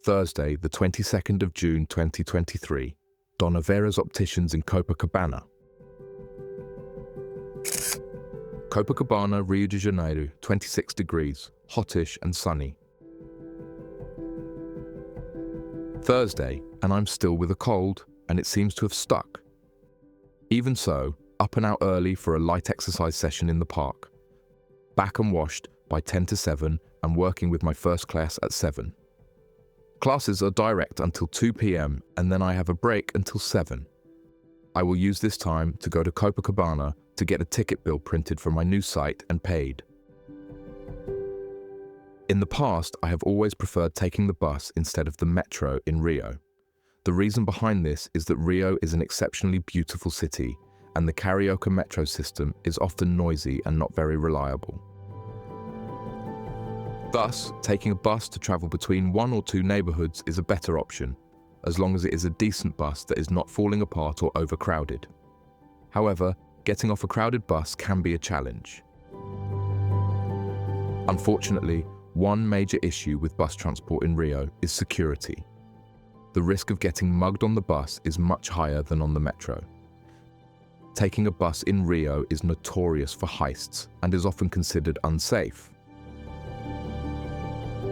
Thursday, the 22nd of June 2023, Dona Vera's Opticians in Copacabana. Copacabana, Rio de Janeiro, 26 degrees, hottish and sunny. Thursday, and I'm still with a cold, and it seems to have stuck. Even so, up and out early for a light exercise session in the park. Back and washed by 10 to 7 and working with my first class at 7. Classes are direct until 2 p.m. and then I have a break until 7. I will use this time to go to Copacabana to get a ticket bill printed for my new site and paid. In the past, I have always preferred taking the bus instead of the metro in Rio. The reason behind this is that Rio is an exceptionally beautiful city, and the Carioca metro system is often noisy and not very reliable. Thus, taking a bus to travel between 1 or 2 neighborhoods is a better option, as long as it is a decent bus that is not falling apart or overcrowded. However, getting off a crowded bus can be a challenge. Unfortunately, one major issue with bus transport in Rio is security. The risk of getting mugged on the bus is much higher than on the metro. Taking a bus in Rio is notorious for heists and is often considered unsafe.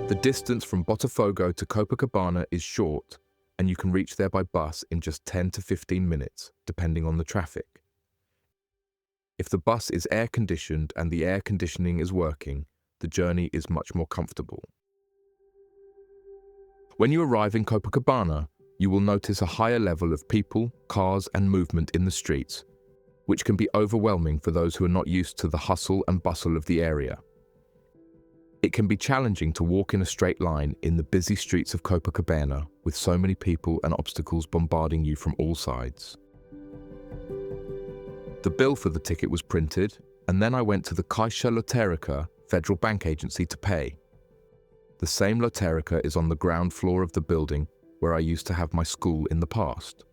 The distance from Botafogo to Copacabana is short, and you can reach there by bus in just 10 to 15 minutes, depending on the traffic. If the bus is air-conditioned and the air conditioning is working, the journey is much more comfortable. When you arrive in Copacabana, you will notice a higher level of people, cars, and movement in the streets, which can be overwhelming for those who are not used to the hustle and bustle of the area. It can be challenging to walk in a straight line in the busy streets of Copacabana with so many people and obstacles bombarding you from all sides. The bill for the ticket was printed, and then I went to the Caixa Lotérica Federal Bank Agency to pay. The same Lotérica is on the ground floor of the building where I used to have my school in the past.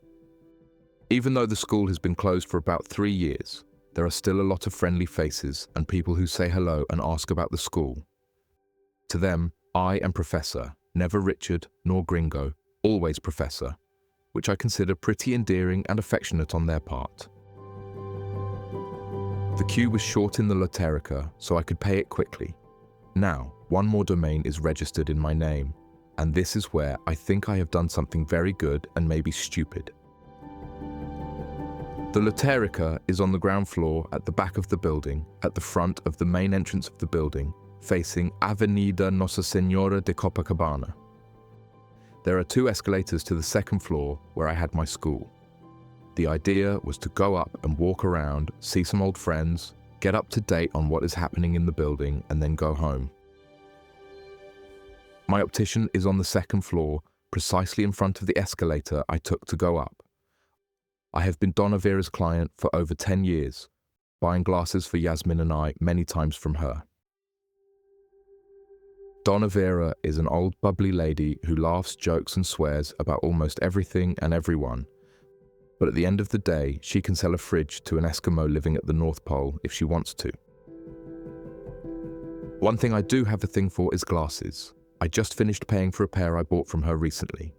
Even though the school has been closed for about 3 years, there are still a lot of friendly faces and people who say hello and ask about the school. To them, I am Professor, never Richard nor Gringo, always Professor, which I consider pretty endearing and affectionate on their part. The queue was short in the Lotérica, so I could pay it quickly. Now, one more domain is registered in my name, and this is where I think I have done something very good and maybe stupid. The Lotérica is on the ground floor at the back of the building, at the front of the main entrance of the building, facing Avenida Nossa Senhora de Copacabana. There are 2 escalators to the 2nd floor where I had my school. The idea was to go up and walk around, see some old friends, get up to date on what is happening in the building, and then go home. My optician is on the 2nd floor, precisely in front of the escalator I took to go up. I have been Dona Vera's client for over 10 years, buying glasses for Yasmin and I many times from her. Dona Vera is an old bubbly lady who laughs, jokes and swears about almost everything and everyone. But at the end of the day, she can sell a fridge to an Eskimo living at the North Pole if she wants to. One thing I do have a thing for is glasses. I just finished paying for a pair I bought from her recently.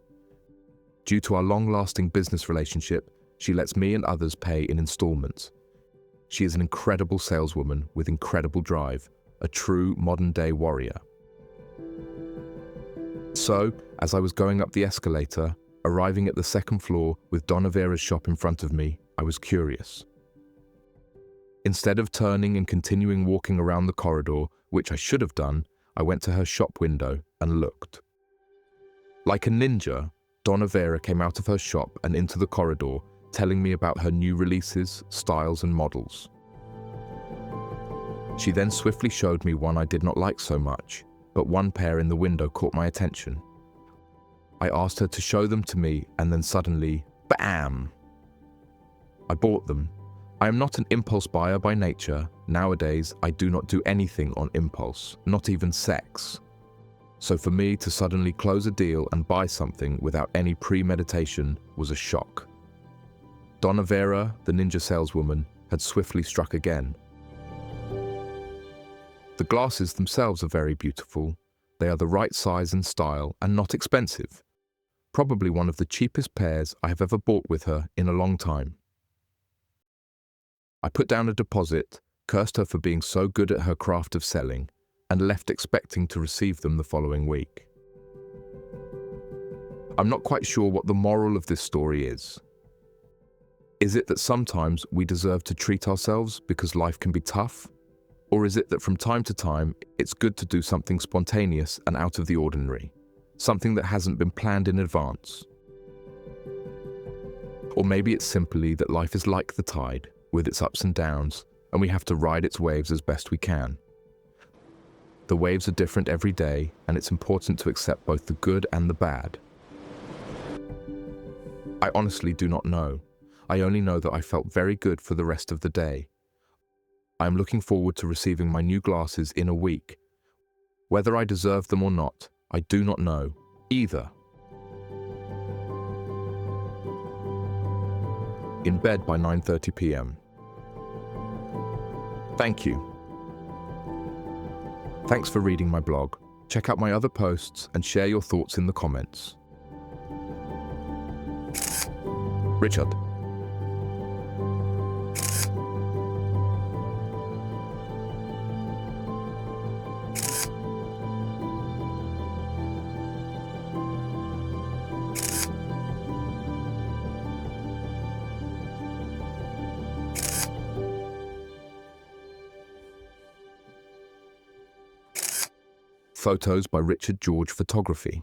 Due to our long-lasting business relationship, she lets me and others pay in installments. She is an incredible saleswoman with incredible drive, a true modern-day warrior. So, as I was going up the escalator, arriving at the 2nd floor with Dona Vera's shop in front of me, I was curious. Instead of turning and continuing walking around the corridor, which I should have done, I went to her shop window and looked. Like a ninja, Dona Vera came out of her shop and into the corridor, telling me about her new releases, styles and models. She then swiftly showed me one I did not like so much, but one pair in the window caught my attention. I asked her to show them to me and then suddenly, BAM! I bought them. I am not an impulse buyer by nature. Nowadays, I do not do anything on impulse, not even sex. So for me to suddenly close a deal and buy something without any premeditation was a shock. Dona Vera, the ninja saleswoman, had swiftly struck again. The glasses themselves are very beautiful, They are the right size and style and not expensive. Probably one of the cheapest pairs I have ever bought with her in a long time. I put down a deposit, cursed her for being so good at her craft of selling, and left expecting to receive them the following week. I'm not quite sure what the moral of this story is. Is it that sometimes we deserve to treat ourselves because life can be tough? Or is it that from time to time, it's good to do something spontaneous and out of the ordinary, something that hasn't been planned in advance? Or maybe it's simply that life is like the tide, with its ups and downs, and we have to ride its waves as best we can. The waves are different every day, and it's important to accept both the good and the bad. I honestly do not know. I only know that I felt very good for the rest of the day. I am looking forward to receiving my new glasses in a week. Whether I deserve them or not, I do not know, either. In bed by 9:30 p.m. Thank you. Thanks for reading my blog. Check out my other posts and share your thoughts in the comments. Richard. Photos by Richard George Photography.